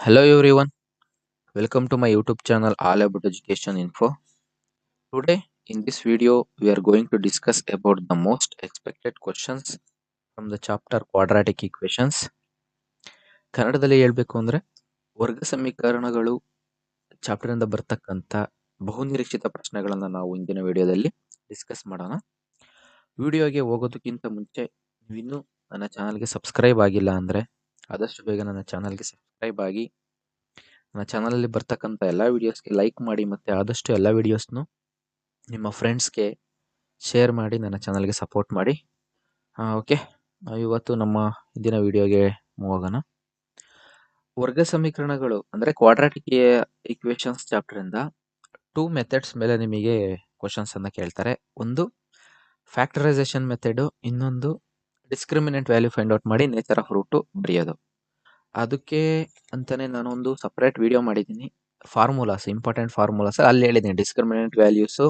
Hello everyone, welcome to my YouTube channel All About Education Info. Today in this video we are going to discuss about the most expected questions from the chapter Quadratic Equations. ಕನ್ನಡದಲ್ಲಿ ಹೇಳಬೇಕು ಅಂದ್ರೆ ವರ್ಗ ಸಮೀಕರಣಗಳು chapter ಇಂದ ಬರ್ತಕ್ಕಂಥ ಬಹುನಿರೀಕ್ಷಿತ ಪ್ರಶ್ನೆಗಳನ್ನ ನಾವು ಇಂದಿನ ವಿಡಿಯೋದಲ್ಲಿ ಡಿಸ್ಕಸ್ ಮಾಡೋಣ. ವಿಡಿಯೋಗೆ ಹೋಗೋದಕ್ಕಿಂತ ಮುಂಚೆ ನೀವಿನ್ನೂ ನನ್ನ ಚಾನಲ್ಗೆ ಸಬ್ಸ್ಕ್ರೈಬ್ ಆಗಿಲ್ಲ ಅಂದ್ರೆ ಆದಷ್ಟು ಬೇಗ ನನ್ನ ಚಾನಲ್ಗೆ ಸಬ್ಸ್ಕ್ರೈಬ್ ಆಗಿ ನನ್ನ ಚಾನಲಲ್ಲಿ ಬರ್ತಕ್ಕಂಥ ಎಲ್ಲ ವಿಡಿಯೋಸ್ಗೆ ಲೈಕ್ ಮಾಡಿ ಮತ್ತು ಆದಷ್ಟು ಎಲ್ಲ ವಿಡಿಯೋಸ್ನು ನಿಮ್ಮ ಫ್ರೆಂಡ್ಸ್ಗೆ ಶೇರ್ ಮಾಡಿ ನನ್ನ ಚಾನಲ್ಗೆ ಸಪೋರ್ಟ್ ಮಾಡಿ. ಓಕೆ, ಇವತ್ತು ನಮ್ಮ ಇಂದಿನ ವಿಡಿಯೋಗೆ ಹೋಗೋಣ. ವರ್ಗ ಸಮೀಕರಣಗಳು ಅಂದರೆ ಕ್ವಾಡ್ರಾಟಿಕ್ ಈಕ್ವೇಷನ್ಸ್ ಚಾಪ್ಟರಿಂದ 2 ಮೆಥಡ್ಸ್ ಮೇಲೆ ನಿಮಗೆ ಕ್ವಶನ್ಸ್ ಅನ್ನ ಕೇಳ್ತಾರೆ. ಒಂದು ಫ್ಯಾಕ್ಟರೈಸೇಷನ್ ಮೆಥಡು, ಇನ್ನೊಂದು ಡಿಸ್ಕ್ರಿಮಿನೆಂಟ್ ವ್ಯಾಲ್ಯೂ ಫೈಂಡ್ ಔಟ್ ಮಾಡಿ ನೇಚರ್ ಆಫ್ ರೂಟು ಬರೆಯೋದು. ಅದಕ್ಕೆ ಅಂತಾನೆ ನಾನೊಂದು ಸಪ್ರೇಟ್ ವಿಡಿಯೋ ಮಾಡಿದ್ದೀನಿ, ಫಾರ್ಮುಲಾಸ್, ಇಂಪಾರ್ಟೆಂಟ್ ಫಾರ್ಮುಲಾಸ್. ಅಲ್ಲಿ ಹೇಳಿದ್ದೀನಿ ಡಿಸ್ಕ್ರಿಮಿನೆಂಟ್ ವ್ಯಾಲ್ಯೂಸು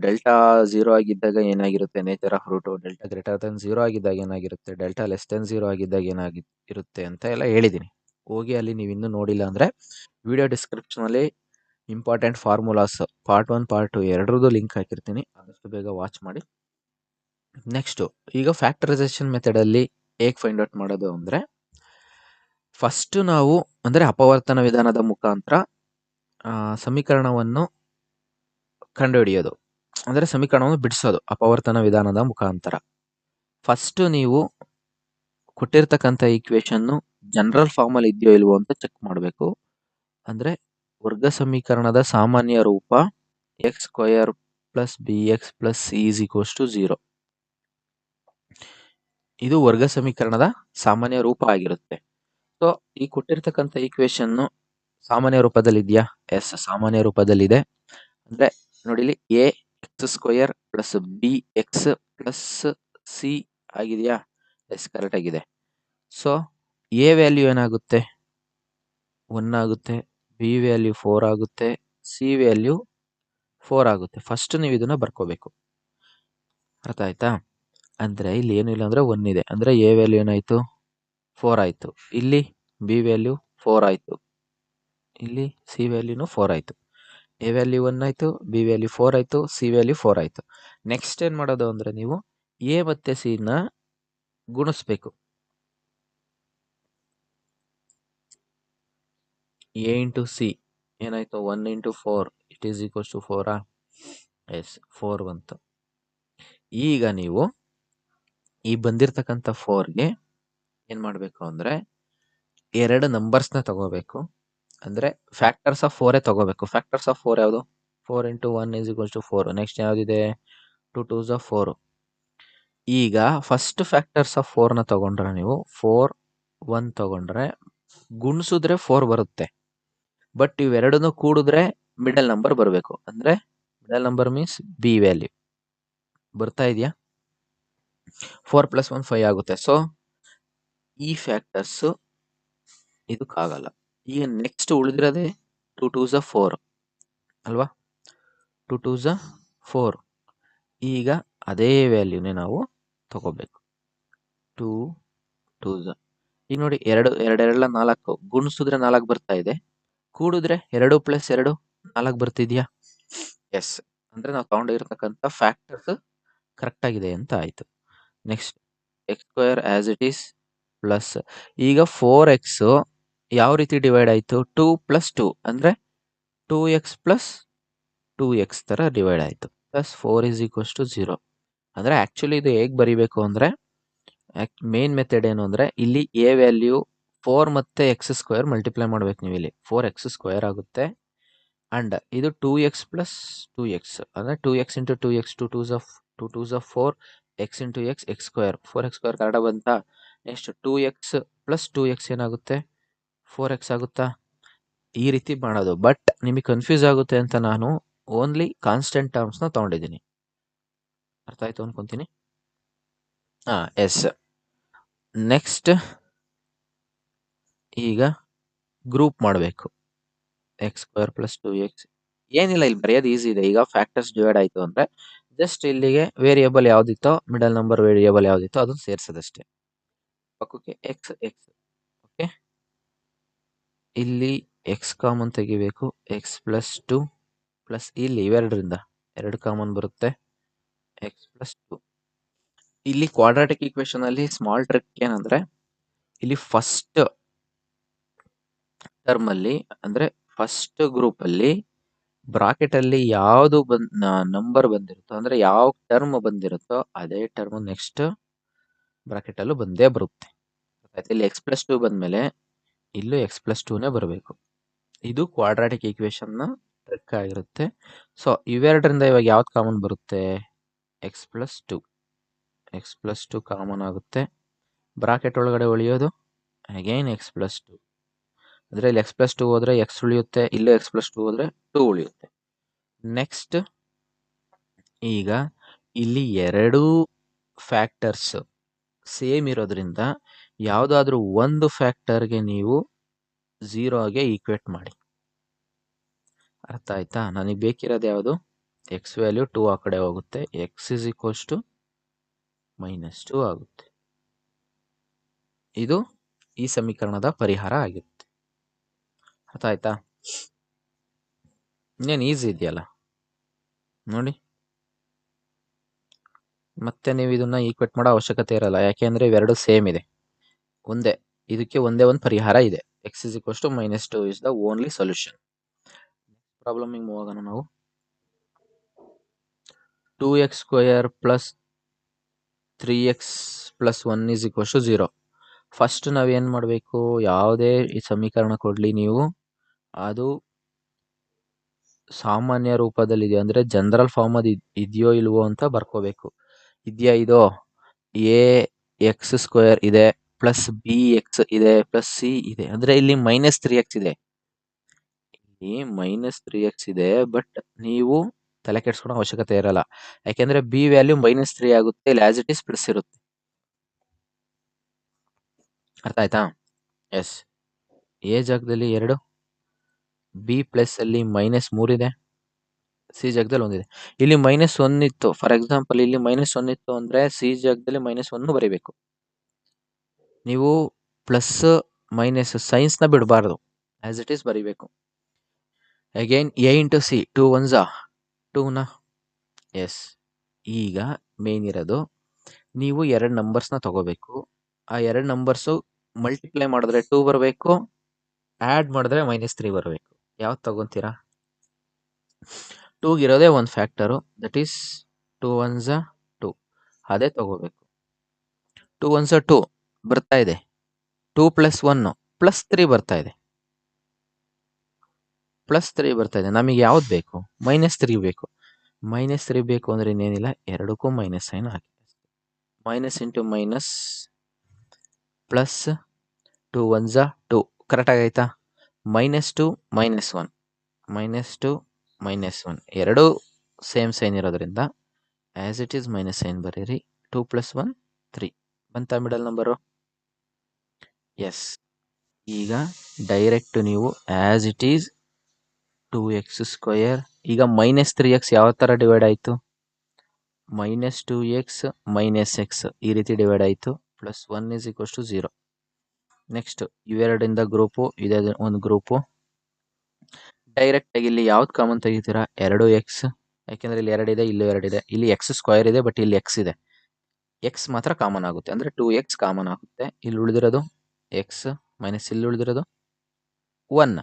ಡೆಲ್ಟಾ 0 ಆಗಿದ್ದಾಗ ಏನಾಗಿರುತ್ತೆ nature of root, delta greater than 0 ಆಗಿದ್ದಾಗ ಏನಾಗಿರುತ್ತೆ, ಡೆಲ್ಟಾ ಲೆಸ್ ದೆನ್ 0 ಆಗಿದ್ದಾಗ ಏನಾಗಿರುತ್ತೆ ಅಂತ ಎಲ್ಲ ಹೇಳಿದ್ದೀನಿ. ಹೋಗಿ ಅಲ್ಲಿ ನೀವು ಇನ್ನೂ ನೋಡಿಲ್ಲ ಅಂದರೆ ವಿಡಿಯೋ ಡಿಸ್ಕ್ರಿಪ್ಷನಲ್ಲಿ ಇಂಪಾರ್ಟೆಂಟ್ ಫಾರ್ಮುಲಾಸ್ ಪಾರ್ಟ್ 1 ಪಾರ್ಟ್ 2 ಎರಡರದ್ದು ಲಿಂಕ್ ಹಾಕಿರ್ತೀನಿ, ಆದಷ್ಟು ಬೇಗ ವಾಚ್ ಮಾಡಿ. ನೆಕ್ಸ್ಟು ಈಗ ಫ್ಯಾಕ್ಟರೈಸೇಷನ್ ಮೆಥಡಲ್ಲಿ ಹೇಗೆ ಫೈಂಡ್ ಔಟ್ ಮಾಡೋದು ಅಂದರೆ, ಫಸ್ಟ್ ನಾವು ಅಂದರೆ ಅಪವರ್ತನ ವಿಧಾನದ ಮುಖಾಂತರ ಸಮೀಕರಣವನ್ನು ಕಂಡುಹಿಡಿಯೋದು, ಅಂದರೆ ಸಮೀಕರಣವನ್ನು ಬಿಡಿಸೋದು ಅಪವರ್ತನ ವಿಧಾನದ ಮುಖಾಂತರ. ಫಸ್ಟ್ ನೀವು ಕೊಟ್ಟಿರ್ತಕ್ಕಂಥ ಈಕ್ವೇಶನ್ನು ಜನರಲ್ ಫಾರ್ಮಲ್ಲಿ ಇದೆಯೋ ಇಲ್ವೋ ಅಂತ ಚೆಕ್ ಮಾಡಬೇಕು. ಅಂದರೆ ವರ್ಗ ಸಮೀಕರಣದ ಸಾಮಾನ್ಯ ರೂಪ x square plus B X plus c is equals to 0. ಇದು ವರ್ಗ ಸಮೀಕರಣದ ಸಾಮಾನ್ಯ ರೂಪ ಆಗಿರುತ್ತೆ. ಸೊ ಈ ಕೊಟ್ಟಿರ್ತಕ್ಕಂಥ ಈಕ್ವೇಶನ್ನು ಸಾಮಾನ್ಯ ರೂಪದಲ್ಲಿ ಇದೆಯಾ? ಎಸ್, ಸಾಮಾನ್ಯ ರೂಪದಲ್ಲಿದೆ. ಅಂದರೆ ನೋಡಿಲಿ, A X square plus B X plus C ಆಗಿದೆಯಾ? ಎಸ್, ಕರೆಕ್ಟ್ ಆಗಿದೆ. ಸೊ ಎ ವ್ಯಾಲ್ಯೂ ಏನಾಗುತ್ತೆ? 1 ಆಗುತ್ತೆ, ಬಿ ವ್ಯಾಲ್ಯೂ 4 ಆಗುತ್ತೆ, ಸಿ ವ್ಯಾಲ್ಯೂ 4 ಆಗುತ್ತೆ. ಫಸ್ಟ್ ನೀವು ಇದನ್ನ ಬರ್ಕೋಬೇಕು. ಅರ್ಥ ಆಯ್ತಾ? ಅಂದರೆ ಇಲ್ಲಿ ಏನು ಇಲ್ಲ ಅಂದರೆ 1 ಇದೆ, ಅಂದರೆ ಎ ವ್ಯಾಲ್ಯೂ ಏನಾಯಿತು? 4 ಆಯಿತು. ಇಲ್ಲಿ ಬಿ ವ್ಯಾಲ್ಯೂ 4 ಆಯಿತು, ಇಲ್ಲಿ ಸಿ ವ್ಯಾಲ್ಯೂನು 4 ಆಯಿತು. ಎ ವ್ಯಾಲ್ಯೂ 1 ಆಯಿತು, ಬಿ ವ್ಯಾಲ್ಯೂ 4 ಆಯಿತು, ಸಿ ವ್ಯಾಲ್ಯೂ 4 ಆಯಿತು. ನೆಕ್ಸ್ಟ್ ಏನು ಮಾಡೋದು ಅಂದರೆ, ನೀವು ಎ ಮತ್ತು ಸಿನ ಗುಣಿಸ್ಬೇಕು. ಎ ಇಂಟು ಸಿ ಏನಾಯಿತು? 1 into 4 it is equals to 4. Yes, 4 ಬಂತು. ಈಗ ನೀವು ಈ ಬಂದಿರತಕ್ಕಂಥ 4ಗೆ ಏನು ಮಾಡಬೇಕು ಅಂದರೆ, ಎರಡು ನಂಬರ್ಸ್ನ ತಗೋಬೇಕು. ಅಂದರೆ ಫ್ಯಾಕ್ಟರ್ಸ್ ಆಫ್ 4 ತಗೋಬೇಕು. ಫ್ಯಾಕ್ಟರ್ಸ್ ಆಫ್ 4 ಯಾವುದು? 4 into 1 is equals to 4. Next ಯಾವುದಿದೆ? 2 2s ಆಫ್ 4. ಈಗ ಫಸ್ಟ್ ಫ್ಯಾಕ್ಟರ್ಸ್ ಆಫ್ 4ನ ತಗೊಂಡ್ರೆ, ನೀವು 4 1 ತಗೊಂಡ್ರೆ ಗುಣಿಸಿದ್ರೆ 4 ಬರುತ್ತೆ. ಬಟ್ ಇವೆರಡನ್ನು ಕೂಡಿದ್ರೆ ಮಿಡಲ್ ನಂಬರ್ ಬರಬೇಕು. ಅಂದರೆ middle number means B value ಬರ್ತಾ ಇದೆಯಾ? 4 + 1 5 ಆಗುತ್ತೆ. ಸೊ ಈ ಫ್ಯಾಕ್ಟರ್ಸ್ ಇದಕ್ಕಾಗಲ್ಲ. ಈಗ ನೆಕ್ಸ್ಟ್ ಉಳಿದಿರೋದೇ 2 2s ಆಫ್ 4 ಅಲ್ವಾ? 2 2s ಆಫ್ 4. ಈಗ ಅದೇ ವ್ಯಾಲ್ಯೂನೇ ನಾವು ತಗೋಬೇಕು. 2 2s. ಈಗ ನೋಡಿ, 2 2 4 ಗುಣಿಸಿದ್ರೆ 4 ಬರ್ತಾ ಇದೆ, ಕೂಡಿದ್ರೆ 2 + 2 4 ಬರ್ತಿದ್ಯಾ? ಎಸ್, ಅಂದರೆ ನಾವು ತಗೊಂಡಿರ್ತಕ್ಕಂಥ ಫ್ಯಾಕ್ಟರ್ಸ್ ಕರೆಕ್ಟ್ ಆಗಿದೆ ಅಂತ ಆಯಿತು. Next X square as it is plus, ಈಗ 4x ಯಾವ ರೀತಿ ಡಿವೈಡ್ ಆಯಿತು? 2 + 2 ಅಂದರೆ 2x + 2x ಥರ ಡಿವೈಡ್ ಆಯಿತು. Plus 4 is equals to 0. ಅಂದರೆ ಆ್ಯಕ್ಚುಲಿ ಇದು ಹೇಗೆ ಬರೀಬೇಕು ಅಂದರೆ, ಮೇನ್ ಮೆಥಡ್ ಏನು ಅಂದರೆ, ಇಲ್ಲಿ ಎ ವ್ಯಾಲ್ಯೂ 4 ಮತ್ತು ಎಕ್ಸ್ ಸ್ಕ್ವೇರ್ ಮಲ್ಟಿಪ್ಲೈ ಮಾಡಬೇಕು. ನೀವು ಇಲ್ಲಿ 4x² ಆಗುತ್ತೆ. ಆ್ಯಂಡ್ ಇದು 2x + 2x ಅಂದರೆ 2x into 2x 2 2s of 4 x into x square 4x² ಕನ್ನಡ ಬಂತಾ? ನೆಕ್ಸ್ಟ್ 2x + 2x ಏನಾಗುತ್ತೆ? 4x ಆಗುತ್ತಾ? ಈ ರೀತಿ ಮಾಡೋದು. ಬಟ್ ನಿಮಗೆ ಕನ್ಫ್ಯೂಸ್ ಆಗುತ್ತೆ ಅಂತ ನಾನು ಓನ್ಲಿ ಕಾನ್ಸ್ಟೆಂಟ್ ಟರ್ಮ್ಸ್ನ ತೊಗೊಂಡಿದ್ದೀನಿ. ಅರ್ಥ ಆಯಿತು ಅನ್ಕೊತೀನಿ. ಎಸ್. ನೆಕ್ಸ್ಟ್ ಈಗ ಗ್ರೂಪ್ ಮಾಡಬೇಕು. x² + 2x ಏನಿಲ್ಲ, ಇಲ್ಲಿ ಬರೆಯೋದು ಈಸಿ ಇದೆ. ಈಗ ಫ್ಯಾಕ್ಟರ್ಸ್ ಡಿವೈಡ್ ಆಯಿತು ಅಂದರೆ ಜಸ್ಟ್ ಇಲ್ಲಿಗೆ ವೇರಿಯೇಬಲ್ ಯಾವುದಿತ್ತೋ, ಮಿಡಲ್ ನಂಬರ್ ವೇರಿಯೇಬಲ್ ಯಾವುದಿತ್ತೋ ಅದನ್ನು ಸೇರಿಸೋದಷ್ಟೇ. ಪಕ್ಕಕ್ಕೆ x. ಓಕೆ, ಇಲ್ಲಿ ಎಕ್ಸ್ ಕಾಮನ್ ತೆಗಿಬೇಕು. ಎಕ್ಸ್ ಪ್ಲಸ್ 2 ಪ್ಲಸ್ ಇಲ್ಲಿ ಇವೆರಡರಿಂದ 2 ಕಾಮನ್ ಬರುತ್ತೆ. X plus 2. ಇಲ್ಲಿ ಕ್ವಾಡ್ರಾಟಿಕ್ ಈಕ್ವೇಶನ್ ಅಲ್ಲಿ ಸ್ಮಾಲ್ ಟ್ರಿಕ್ ಏನಂದ್ರೆ, ಇಲ್ಲಿ ಫಸ್ಟ್ ಟರ್ಮ್ ಅಲ್ಲಿ ಅಂದ್ರೆ ಫಸ್ಟ್ ಗ್ರೂಪ್ ಅಲ್ಲಿ ಬ್ರಾಕೆಟ್ ಅಲ್ಲಿ ಯಾವುದು ನಂಬರ್ ಬಂದಿರುತ್ತೋ, ಅಂದ್ರೆ ಯಾವ ಟರ್ಮ್ ಬಂದಿರುತ್ತೋ ಅದೇ ಟರ್ಮ್ ನೆಕ್ಸ್ಟ್ ಬ್ರಾಕೆಟ್ ಅಲ್ಲೂ ಬಂದೇ ಬರುತ್ತೆ. ಇಲ್ಲಿ ಎಕ್ಸ್ ಪ್ಲಸ್ 2 ಬಂದ್ಮೇಲೆ ಇಲ್ಲೂ ಎಕ್ಸ್ ಪ್ಲಸ್ 2ನೇ ಬರಬೇಕು. ಇದು ಕ್ವಾಡ್ರಾಟಿಕ್ ಈಕ್ವೇಶನ್ ನ ಟ್ರಿಕ್ ಆಗಿರುತ್ತೆ. ಸೊ ಇವೆರಡರಿಂದ ಇವಾಗ ಯಾವ್ದು ಕಾಮನ್ ಬರುತ್ತೆ? X plus 2. X plus 2 common ಆಗುತ್ತೆ. ಬ್ರಾಕೆಟ್ ಒಳಗಡೆ ಉಳಿಯೋದು ಅಗೈನ್ ಎಕ್ಸ್ ಪ್ಲಸ್ 2. ಅಂದ್ರೆ ಇಲ್ಲಿ ಎಕ್ಸ್ ಪ್ಲಸ್ 2 ಹೋದ್ರೆ ಎಕ್ಸ್ ಉಳಿಯುತ್ತೆ, ಇಲ್ಲೂ ಎಕ್ಸ್ ಪ್ಲಸ್ 2 ಹೋದ್ರೆ 2 ಉಳಿಯುತ್ತೆ. ನೆಕ್ಸ್ಟ್ ಈಗ ಇಲ್ಲಿ ಎರಡೂ ಫ್ಯಾಕ್ಟರ್ಸ್ ಸೇಮ್ ಇರೋದ್ರಿಂದ ಯಾವುದಾದ್ರೂ ಒಂದು ಫ್ಯಾಕ್ಟರ್ಗೆ ನೀವು 0ಗೆ ಈಕ್ವೇಟ್ ಮಾಡಿ. ಅರ್ಥ ಆಯ್ತಾ? ನನಗೆ ಬೇಕಿರೋದು ಯಾವುದು? ಎಕ್ಸ್ ವ್ಯಾಲ್ಯೂ 2 ಆ ಕಡೆ ಹೋಗುತ್ತೆ, ಎಕ್ಸ್ ಇಸ್ ಈಕ್ವಲ್ಸ್ ಟು -2 ಆಗುತ್ತೆ. ಇದು ಈ ಸಮೀಕರಣದ ಪರಿಹಾರ ಆಗಿರುತ್ತೆ. ಅರ್ಥ ಆಯ್ತಾ? ಇನ್ನೇನು ಈಸಿ ಇದೆಯಲ್ಲ ನೋಡಿ. ಮತ್ತೆ ನೀವು ಇದನ್ನ ಈಕ್ವೇಟ್ ಮಾಡೋ ಅವಶ್ಯಕತೆ ಇರಲ್ಲ, ಯಾಕೆಂದ್ರೆ ಇವೆರಡು ಸೇಮ್ ಇದೆ, ಒಂದೇ, ಇದಕ್ಕೆ ಒಂದೇ ಒಂದು ಪರಿಹಾರ ಇದೆ. X is equals to -2 is the only solution. ಪ್ರಾಬ್ಲಮಿಗೆ ಮೂವ್ ಆಗೋಣ ನಾವು. 2x² plus 3x plus 1 is equals to 0. First ನಾವೇನು ಮಾಡಬೇಕು? ಯಾವುದೇ ಈ ಸಮೀಕರಣ ಕೊಡಲಿ ನೀವು, ಅದು ಸಾಮಾನ್ಯ ರೂಪದಲ್ಲಿದೆಯೋ ಅಂದರೆ ಜನರಲ್ ಫಾರ್ಮ್ ಅದು ಇದೆಯೋ ಇಲ್ವೋ ಅಂತ ಬರ್ಕೋಬೇಕು. ಇದೆಯಾ? ಇದು ax² ಇದೆ ಪ್ಲಸ್ bx ಇದೆ ಪ್ಲಸ್ c ಇದೆ, ಅಂದ್ರೆ ಇಲ್ಲಿ -3x ಇದೆ. ಇಲ್ಲಿ -3x ಇದೆ, ಬಟ್ ನೀವು ತಲೆ ಕೆಡ್ಸ್ಕೊಳೋ ಅವಶ್ಯಕತೆ ಇರಲ್ಲ, ಯಾಕೆಂದ್ರೆ ಬಿ ವ್ಯಾಲ್ಯೂ -3 ಆಗುತ್ತೆ. ಇಲ್ಲಿ ಆಸ್ ಇಟ್ ಈಸ್ ಪ್ಲಸ್ ಇರುತ್ತೆ. ಅರ್ಥ ಆಯ್ತಾ? ಎಸ್. ಎ ಜಾಗದಲ್ಲಿ 2, ಬಿ ಪ್ಲಸ್ ಅಲ್ಲಿ -3 ಇದೆ, ಸಿ ಜಾಗದಲ್ಲಿ 1 ಇದೆ. ಇಲ್ಲಿ -1 ಇತ್ತು, ಫಾರ್ ಎಕ್ಸಾಂಪಲ್ ಇಲ್ಲಿ -1 ಇತ್ತು ಅಂದ್ರೆ ಸಿ ಜಾಗದಲ್ಲಿ -1 ಬರೀಬೇಕು. ನೀವು ಪ್ಲಸ್ ಮೈನಸ್ ಸೈನ್ಸ್ ನ ಬಿಡಬಾರ್ದು, ಆಸ್ ಇಟ್ ಈಸ್ ಬರೀಬೇಕು. Again A into C, 2 1s 2ನ. ಎಸ್. ಈಗ ಮೇನ್ ಇರೋದು, ನೀವು 2 ನಂಬರ್ಸ್ನ ತಗೋಬೇಕು. ಆ 2 ನಂಬರ್ಸು ಮಲ್ಟಿಪ್ಲೈ ಮಾಡಿದ್ರೆ 2 ಬರಬೇಕು, ಆ್ಯಡ್ ಮಾಡಿದ್ರೆ -3 ಬರಬೇಕು. ಯಾವ್ದು ತಗೊಂತೀರಾ? 2 ಇರೋದೇ ಒಂದು ಫ್ಯಾಕ್ಟರು, ದಟ್ ಈಸ್ 2 1s 2, ಅದೇ ತಗೋಬೇಕು. 2 1s 2 ಬರ್ತಾ ಇದೆ, 2 ಪ್ಲಸ್ 1 ಪ್ಲಸ್ 3 ಬರ್ತಾ ಇದೆ, ನಮಗೆ ಯಾವ್ದು ಬೇಕು? -3 ಬೇಕು. -3 ಬೇಕು ಅಂದ್ರೆ ಇನ್ನೇನಿಲ್ಲ, ಎರಡಕ್ಕೂ ಮೈನಸ್ ಸೈನ್ ಹಾಕಿ, minus into minus plus 2 1s 2. Correct ಆಗೈತಾ? -2 -1, -2 -1 ಎರಡೂ ಸೇಮ್ ಸೈನ್ ಇರೋದ್ರಿಂದ as it is minus sign ಬರೀರಿ. 2 + 1 3 ಬಂತ ಮಿಡಲ್ ನಂಬರು? ಎಸ್. ಈಗ ಡೈರೆಕ್ಟ್ ನೀವು ಆಸ್ ಇಟ್ ಈಸ್ 2x², ಈಗ -3x ಯಾವ ತರ ಡಿವೈಡ್ ಆಯ್ತು? -2x -x ಈ ರೀತಿ ಡಿವೈಡ್ ಆಯ್ತು, plus 1 is equals to 0. Next ಇವೆರಡಿಂದ ಗ್ರೂಪು, ಇದೆ ಒಂದು ಗ್ರೂಪು. ಡೈರೆಕ್ಟ್ ಆಗಿ ಇಲ್ಲಿ ಯಾವ್ದು ಕಾಮನ್ ತೆಗಿತೀರಾ? 2x, ಯಾಕೆಂದ್ರೆ ಇಲ್ಲಿ 2 ಇದೆ, ಇಲ್ಲೂ 2 ಇದೆ, ಇಲ್ಲಿ x² ಇದೆ, ಬಟ್ ಇಲ್ಲಿ x ಇದೆ, x ಮಾತ್ರ ಕಾಮನ್ ಆಗುತ್ತೆ, ಅಂದ್ರೆ 2x ಕಾಮನ್ ಆಗುತ್ತೆ. ಇಲ್ಲಿ ಉಳಿದಿರೋದು x ಮೈನಸ್ ಇಲ್ಲಿ ಉಳಿದಿರೋದು 1.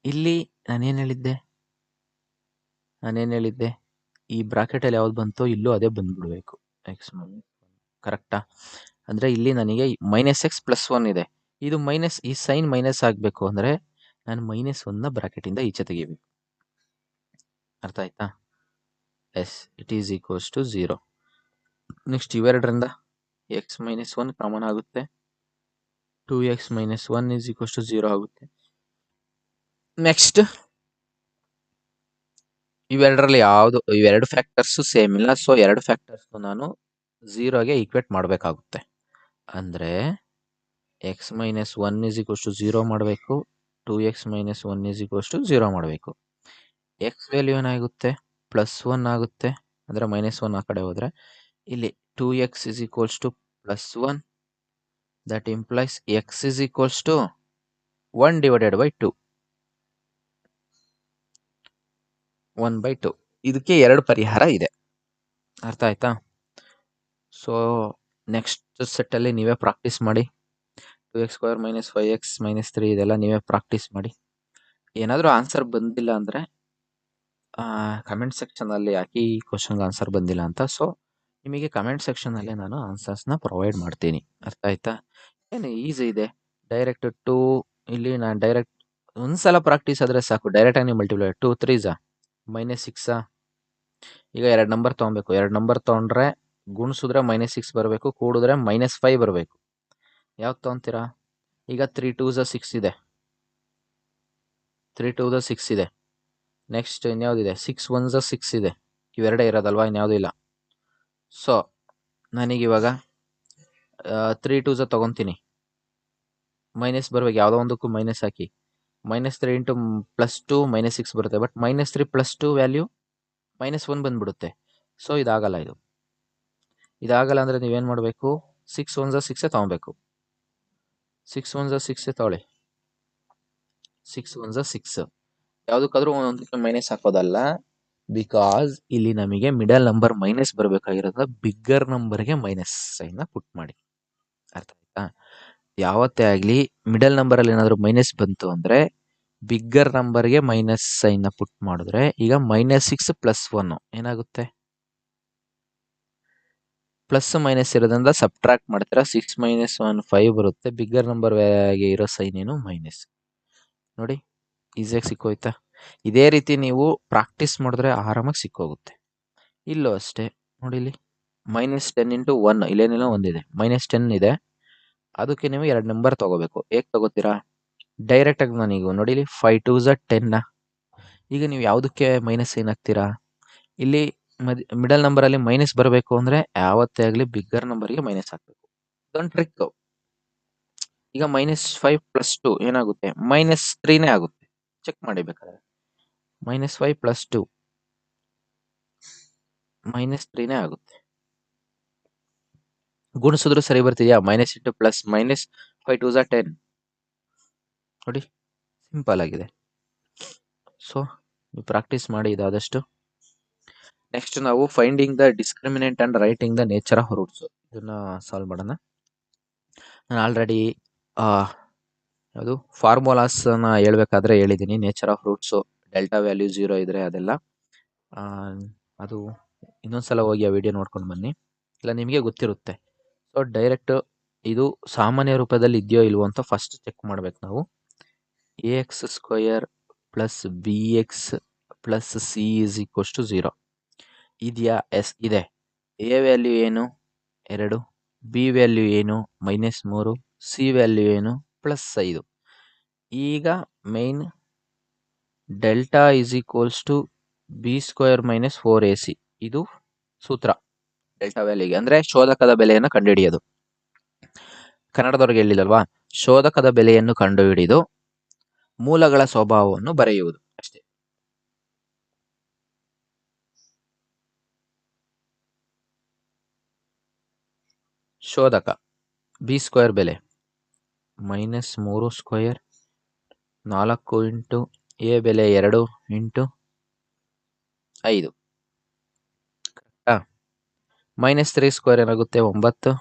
ಇಲ್ಲಿ ನಾನೇನು ಹೇಳಿದ್ದೆ? ಈ ಬ್ರಾಕೆಟಲ್ಲಿ ಯಾವ್ದು ಬಂತೋ ಇಲ್ಲೂ ಅದೇ ಬಂದ್ಬಿಡ್ಬೇಕು, x ಮೈನಸ್ 1. ಕರೆಕ್ಟಾ? ಅಂದ್ರೆ ಇಲ್ಲಿ ನನಗೆ -x + 1 ಇದೆ, ಇದು ಮೈನಸ್, ಈ ಸೈನ್ ಮೈನಸ್ ಆಗಬೇಕು ಅಂದ್ರೆ ನಾನು -1ನ ಬ್ರಾಕೆಟಿಂದ ಈಚೆ ತೆಗಿಬೇಕು. ಅರ್ಥ ಆಯ್ತಾ? Yes. It is equals to 0. Next ಇವೆರಡರಿಂದ x - 1 ಕಾಮನ್ ಆಗುತ್ತೆ, 2x - 1 ಇಸ್ ಈಕ್ವಲ್ಸ್ ಟು 0 ಆಗುತ್ತೆ. ನೆಕ್ಸ್ಟ್ ಇವೆರಡರಲ್ಲಿ ಯಾವುದು, ಇವೆರಡು ಫ್ಯಾಕ್ಟರ್ಸ್ ಸೇಮ್ ಇಲ್ಲ, ಸೊ 2 ಫ್ಯಾಕ್ಟರ್ಸ್ ನಾನು 0ಗೆ ಈಕ್ವೇಟ್ ಮಾಡಬೇಕಾಗುತ್ತೆ. ಅಂದ್ರೆ x - 1 ಇಸ್ ಈಕ್ವಲ್ಸ್ ಟು 0 ಮಾಡಬೇಕು, 2x - 1 ಇಸ್ ಈಕ್ವಲ್ಸ್ ಟು 0 ಮಾಡಬೇಕು. x ವ್ಯಾಲ್ಯೂ ಏನಾಗುತ್ತೆ? +1 ಆಗುತ್ತೆ, ಅಂದ್ರೆ -1 ಆ ಕಡೆ ಹೋದ್ರೆ ಇಲ್ಲಿ 2x is equals to +1, that implies x is equals to 1/2 1/2 ಇದಕ್ಕೆ 2 ಪರಿಹಾರ ಇದೆ. ಅರ್ಥ ಆಯ್ತಾ? ಸೊ ನೆಕ್ಸ್ಟ್ ಸೆಟ್ಟಲ್ಲಿ ನೀವೇ ಪ್ರಾಕ್ಟೀಸ್ ಮಾಡಿ. 2x² - 5x - 3 ಇದೆಲ್ಲ ನೀವೇ ಪ್ರಾಕ್ಟೀಸ್ ಮಾಡಿ. ಏನಾದರೂ ಆನ್ಸರ್ ಬಂದಿಲ್ಲ ಅಂದರೆ ಕಮೆಂಟ್ ಸೆಕ್ಷನಲ್ಲಿ ಹಾಕಿ ಈ ಕ್ವಶನ್ಗೆ ಆನ್ಸರ್ ಬಂದಿಲ್ಲ ಅಂತ. ಸೊ ನಿಮಗೆ ಕಮೆಂಟ್ ಸೆಕ್ಷನಲ್ಲೇ ನಾನು ಆನ್ಸರ್ಸ್ನ ಪ್ರೊವೈಡ್ ಮಾಡ್ತೀನಿ. ಅರ್ಥ ಆಯ್ತಾ? ಏನು ಈಸಿ ಇದೆ. ಡೈರೆಕ್ಟ್ ಇಲ್ಲಿ ನಾನು ಡೈರೆಕ್ಟ್ ಒಂದ್ಸಲ ಪ್ರಾಕ್ಟೀಸ್ ಆದರೆ ಸಾಕು. ಡೈರೆಕ್ಟಾಗಿ ನೀವು ಮಲ್ಟಿಪ್ಲೈ 2 3s -6 ಈಗ 2 ನಂಬರ್ ತೊಗೊಬೇಕು. 2 ನಂಬರ್ ತೊಗೊಂಡ್ರೆ ಗುಣಿಸಿದ್ರೆ -6 ಬರಬೇಕು, ಕೂಡಿದ್ರೆ -5 ಬರಬೇಕು. ಯಾವ್ದು ತೊಗೊತೀರಾ? ಈಗ 3 2s 6 ಇದೆ. 3 2s 6 ಇದೆ. ನೆಕ್ಸ್ಟ್ ಇನ್ಯಾವುದಿದೆ? 6 1s 6 ಇದೆ. ಇವೆರಡೇ ಇರೋದಲ್ವಾ, ಇನ್ಯಾವುದೂ ಇಲ್ಲ. So ನನಗಿವಾಗ 3 2s ತೊಗೊತೀನಿ. ಮೈನಸ್ ಬರ್ಬೇಕು, ಯಾವುದೋ ಒಂದಕ್ಕೂ ಮೈನಸ್ ಹಾಕಿ. -3 × +2 -6 ಬರುತ್ತೆ. ಬಟ್ -3 +2 ವ್ಯಾಲ್ಯೂ -1 ಬಂದ್ಬಿಡುತ್ತೆ. ಸೊ ಇದಾಗಲ್ಲ. ಇದಾಗಲ್ಲ ಅಂದರೆ ನೀವೇನು ಮಾಡಬೇಕು? 6 1s 6 ತೊಗೊಬೇಕು. 6 1s 6 ತೊಗೊಳ್ಳಿ. 6 1s 6 ಯಾವುದಕ್ಕಾದ್ರೂ ಒಂದಕ್ಕೆ ಮೈನಸ್ ಹಾಕೋದಲ್ಲ. ಬಿಕಾಸ್ ಇಲ್ಲಿ ನಮಗೆ ಮಿಡಲ್ ನಂಬರ್ ಮೈನಸ್ ಬರಬೇಕಾಗಿರೋದ್ರಿಂದ ಬಿಗ್ಗರ್ ನಂಬರ್ಗೆ ಮೈನಸ್ ಸೈನ್ನ ಪುಟ್ ಮಾಡಿ. ಅರ್ಥ ಆಯ್ತಾ? ಯಾವತ್ತೇ ಆಗಲಿ ಮಿಡಲ್ ನಂಬರಲ್ಲಿ ಏನಾದರೂ ಮೈನಸ್ ಬಂತು ಅಂದರೆ ಬಿಗ್ಗರ್ ನಂಬರ್ಗೆ ಮೈನಸ್ ಸೈನ್ನ ಪುಟ್ ಮಾಡಿದ್ರೆ ಈಗ -6 +1 ಏನಾಗುತ್ತೆ? ಪ್ಲಸ್ ಮೈನಸ್ ಇರೋದ್ರಿಂದ ಸಬ್ಟ್ರಾಕ್ಟ್ ಮಾಡ್ತೀರಾ. 6 - 1 5 ಬರುತ್ತೆ. ಬಿಗ್ಗರ್ ನಂಬರ್ ಗೆ ಇರೋ ಸೈನ್ ಏನು? ಮೈನಸ್. ನೋಡಿ ಈಸಿಯಾಗಿ ಸಿಕ್ಕೋಯ್ತಾ? ಇದೇ ರೀತಿ ನೀವು ಪ್ರಾಕ್ಟೀಸ್ ಮಾಡಿದ್ರೆ ಆರಾಮಾಗಿ ಸಿಕ್ಕೋಗುತ್ತೆ. ಇಲ್ಲೂ ಅಷ್ಟೇ ನೋಡಿ, ಇಲ್ಲಿ -10 × 1 ಇಲ್ಲೇನಿಲ್ಲ ಒಂದಿದೆ, -10 ಇದೆ. ಅದಕ್ಕೆ ನೀವು 2 ನಂಬರ್ ತೊಗೋಬೇಕು. ಹೇಗೆ ತೊಗೋತೀರಾ? ಡೈರೆಕ್ಟಾಗಿ ನಾನೀಗ ನೋಡಿ, ಇಲ್ಲಿ 5 2s 10 ಈಗ ನೀವು ಯಾವುದಕ್ಕೆ ಮೈನಸ್ ಸೈನ್ ಹಾಕ್ತೀರಾ? ಇಲ್ಲಿ ಮಿಡಲ್ ನಂಬರಲ್ಲಿ ಮೈನಸ್ ಬರಬೇಕು ಅಂದರೆ ಯಾವತ್ತೇ ಆಗಲಿ ಬಿಗ್ಗರ್ ನಂಬರ್ಗೆ ಮೈನಸ್ ಹಾಕಬೇಕು. ಇದೊಂದು ಟ್ರಿಕ್. ಈಗ -5 + 2 ಏನಾಗುತ್ತೆ? -3ನೇ ಆಗುತ್ತೆ. ಚೆಕ್ ಮಾಡಿ ಬೇಕಾದ್ರೆ. -5 + 2 -3ನೇ ಆಗುತ್ತೆ. ಗುಣಿಸಿದ್ರು ಸರಿ ಬರ್ತಿದ್ಯಾ? -8 + -5 2s 10 ನೋಡಿ, ಸಿಂಪಲ್ ಆಗಿದೆ. ಸೊ ನೀವು ಪ್ರಾಕ್ಟೀಸ್ ಮಾಡಿ ಇದಾದಷ್ಟು. ನೆಕ್ಸ್ಟ್ ನಾವು finding the discriminant and writing the nature of roots ಇದನ್ನ ಸಾಲ್ವ್ ಮಾಡೋಣ. ನಾನು ಆಲ್ರೆಡಿ ಯಾವುದು ಫಾರ್ಮುಲಾಸ್ನ ಹೇಳ್ಬೇಕಾದ್ರೆ ಹೇಳಿದ್ದೀನಿ. Nature of roots delta value 0 ಇದ್ರೆ ಅದೆಲ್ಲ. ಅದು ಇನ್ನೊಂದ್ಸಲ ಹೋಗಿ ಆ ವಿಡಿಯೋ ನೋಡ್ಕೊಂಡು ಬನ್ನಿ, ಇಲ್ಲ ನಿಮಗೆ ಗೊತ್ತಿರುತ್ತೆ. ಸೊ ಡೈರೆಕ್ಟ್ ಇದು ಸಾಮಾನ್ಯ ರೂಪದಲ್ಲಿ ಇದೆಯೋ ಇಲ್ವೋ ಅಂತ ಫಸ್ಟ್ ಚೆಕ್ ಮಾಡ್ಬೇಕು ನಾವು. ax² + bx + c = 0 ಇದೆಯಾ? ಎಸ್ ಇದೆ. ಎ ವ್ಯಾಲ್ಯೂ ಏನು? 2, ಬಿ ವ್ಯಾಲ್ಯೂ ಏನು? -3, ಸಿ ವ್ಯಾಲ್ಯೂ ಏನು? +5. ಈಗ ಮೇನ್ ಡೆಲ್ಟಾ = b² - 4ac ಇದು ಸೂತ್ರ ಡೆಲ್ಟಾ ವ್ಯಾಲ್ಯೂಗೆ, ಅಂದರೆ ಶೋಧಕದ ಬೆಲೆಯನ್ನು ಕಂಡುಹಿಡಿಯೋದು. ಕನ್ನಡದವ್ರಿಗೆ ಹೇಳಿಲ್ಲಲ್ವಾ? ಶೋಧಕದ ಬೆಲೆಯನ್ನು ಕಂಡುಹಿಡಿದು ಮೂಲಗಳ ಸ್ವಭಾವವನ್ನು ಬರೆಯುವುದು ಅಷ್ಟೇ. ಶೋಧಕ b² ಬೆಲೆ -3² 4 × a ಬೆಲೆ 2 × 5 ಕರೆಕ್ಟಾ? -3² ಏನಾಗುತ್ತೆ? 9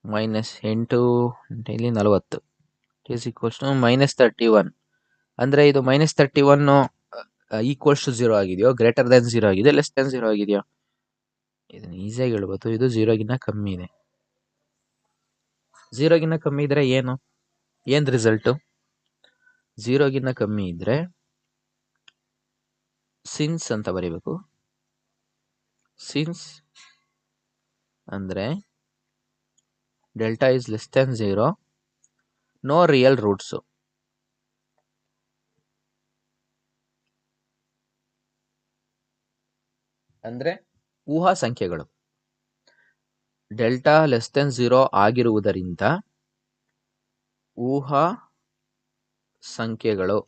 -8 ಇಲ್ಲಿ 40 -31. ಅಂದರೆ ಇದು -31 = 0 ಆಗಿದೆಯೋ, >0 ಆಗಿದೆಯೋ, <0 ಆಗಿದೆಯೋ? ಇದನ್ನು ಈಸಿಯಾಗಿ ಹೇಳ್ಬೋದು. ಇದು 0ಗಿನ್ನ ಕಮ್ಮಿ ಇದೆ. 0ಗಿನ್ನ ಕಮ್ಮಿ ಇದ್ರೆ ಏನು ರಿಸಲ್ಟು? 0ಗಿನ್ನ ಕಮ್ಮಿ ಇದ್ರೆ ಸಿನ್ಸ್ ಅಂತ ಬರೀಬೇಕು. ಸಿನ್ಸ್ ಅಂದರೆ ಡೆಲ್ಟಾ > 0, ನೋ ರಿಯಲ್ ರೂಟ್ಸು. ಅಂದರೆ ಊಹಾ ಸಂಖ್ಯೆಗಳು ಡೆಲ್ಟಾ <0 ಆಗಿರುವುದರಿಂದ ಊಹಾ ಸಂಖ್ಯೆಗಳು.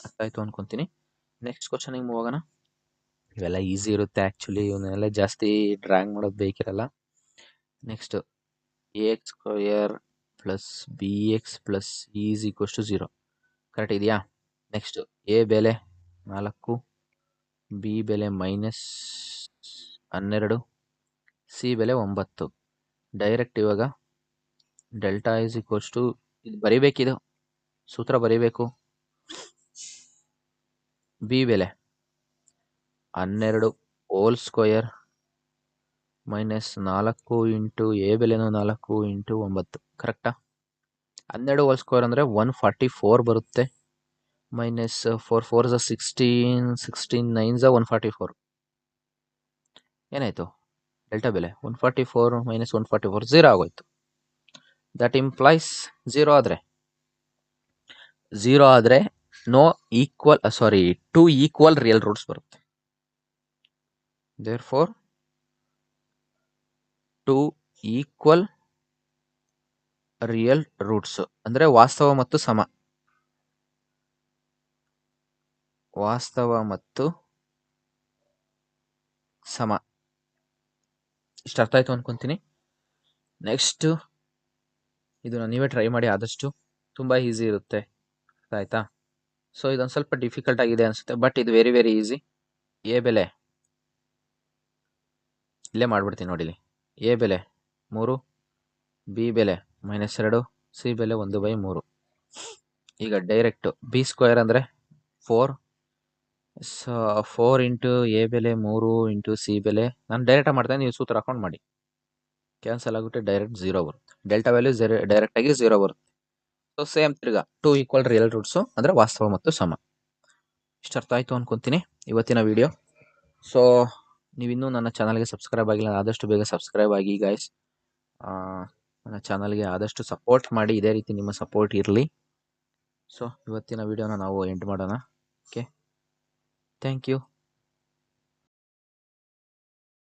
ಅರ್ಥ ಆಯ್ತು ಅನ್ಕೊಂತೀನಿ. ನೆಕ್ಸ್ಟ್ ಕ್ವಶನಿಗೆ ಮೂವ್ ಹೋಗೋಣ. ಇವೆಲ್ಲ ಈಸಿ ಇರುತ್ತೆ ಆ್ಯಕ್ಚುಲಿ, ಇವನ್ನೆಲ್ಲ ಜಾಸ್ತಿ ಡ್ರ್ಯಾಗ್ ಮಾಡೋದು ಬೇಕಿರಲ್ಲ. Next ax square plus bx plus c is equals to 0. Correct ಇದೆಯಾ? ನೆಕ್ಸ್ಟ್ ಎ ಬೆಲೆ 4, ಬಿ ಬೆಲೆ -12, ಸಿ ಬೆಲೆ 9. ಡೈರೆಕ್ಟ್ ಇವಾಗ ಡೆಲ್ಟಾ ಈಸ್ ಈಕ್ವಲ್ಸ್ ಟು, ಇದು ಬರಿಬೇಕಿದು ಸೂತ್ರ ಬರಿಬೇಕು. ಬಿ ಬೆಲೆ 12 ಹೋಲ್ ಸ್ಕ್ವಯರ್ -4 ಇಂಟು ಎ ಬೆಲೆನೂ 4 ಇಂಟು 9. ಕರೆಕ್ಟಾ? 12 ಹೋಲ್ ಸ್ಕ್ವೇರ್ ಅಂದರೆ 144 ಬರುತ್ತೆ. -4 4 16, 16 9 144. ಏನಾಯಿತು? ಡೆಲ್ಟಾ ಬೆಲೆ 144 - 144 0 ಆಗೋಯ್ತು. ದಟ್ ಇಂಪ್ಲೈಸ್ 0 ಆದರೆ no equal to equal real roots ಬರುತ್ತೆ. ದೇರ್ಫೋರ್ 2 ಈಕ್ವಲ್ ರಿಯಲ್ ರೂಟ್ಸ್ ಅಂದರೆ ವಾಸ್ತವ ಮತ್ತು ಸಮ. ಇಷ್ಟು ಅರ್ಥ ಆಯ್ತು ಅನ್ಕೊಂತೀನಿ. ನೆಕ್ಸ್ಟ್ ಇದನ್ನ ನೀವೇ ಟ್ರೈ ಮಾಡಿ, ಆದಷ್ಟು ತುಂಬ ಈಸಿ ಇರುತ್ತೆ. ಅರ್ಥ ಆಯ್ತಾ? ಸೊ ಇದೊಂದು ಸ್ವಲ್ಪ ಡಿಫಿಕಲ್ಟ್ ಆಗಿದೆ ಅನಿಸುತ್ತೆ, ಬಟ್ ಇದು ವೆರಿ ವೆರಿ ಈಸಿ. ಎ ಬೆಲೆ ಇಲ್ಲೇ ಮಾಡ್ಬಿಡ್ತೀನಿ ನೋಡಿಲಿ. ಎ ಬೆಲೆ 3, ಬಿ ಬೆಲೆ -2, ಸಿ ಬೆಲೆ 1/3. ಈಗ ಡೈರೆಕ್ಟ್ ಬಿ ಸ್ಕ್ವೇರ್ ಅಂದರೆ 4, 4 ಇಂಟು ಎ ಬೆಲೆ 3 ಇಂಟು ಸಿ ಬೆಲೆ. ನಾನು ಡೈರೆಕ್ಟಾಗಿ ಮಾಡ್ತೇನೆ, ನೀವು ಸೂತ್ರ ಹಾಕೊಂಡು ಮಾಡಿ. ಕ್ಯಾನ್ಸಲ್ ಆಗುತ್ತೆ, ಡೈರೆಕ್ಟ್ 0 ಬರುತ್ತೆ. ಡೆಲ್ಟಾ ವ್ಯಾಲ್ಯೂ ಡೈರೆಕ್ಟಾಗಿ 0 ಬರುತ್ತೆ. ಸೊ ಸೇಮ್ ತಿರ್ಗಾ 2 ಈಕ್ವಲ್ ರಿಯಲ್ ರೂಟ್ಸು ಅಂದರೆ ವಾಸ್ತವ ಮತ್ತು ಸಮ. ಇಷ್ಟು ಅರ್ಥ ಆಯಿತು ಅನ್ಕೊತೀನಿ ಇವತ್ತಿನ ವಿಡಿಯೋ. ಸೊ ನೀವಿನ್ನೂ ನನ್ನ ಚಾನಲ್ಗೆ ಸಬ್ಸ್ಕ್ರೈಬ್ ಆಗಿಲ್ಲ, ಆದಷ್ಟು ಬೇಗ ಸಬ್ಸ್ಕ್ರೈಬ್ ಆಗಿ ಗೈಸ್. ನನ್ನ ಚಾನಲ್ಗೆ ಆದಷ್ಟು ಸಪೋರ್ಟ್ ಮಾಡಿ, ಇದೇ ರೀತಿ ನಿಮ್ಮ ಸಪೋರ್ಟ್ ಇರಲಿ. ಸೊ ಇವತ್ತಿನ ವಿಡಿಯೋನ ನಾವು ಎಂಡ್ ಮಾಡೋಣ. Okay, thank you.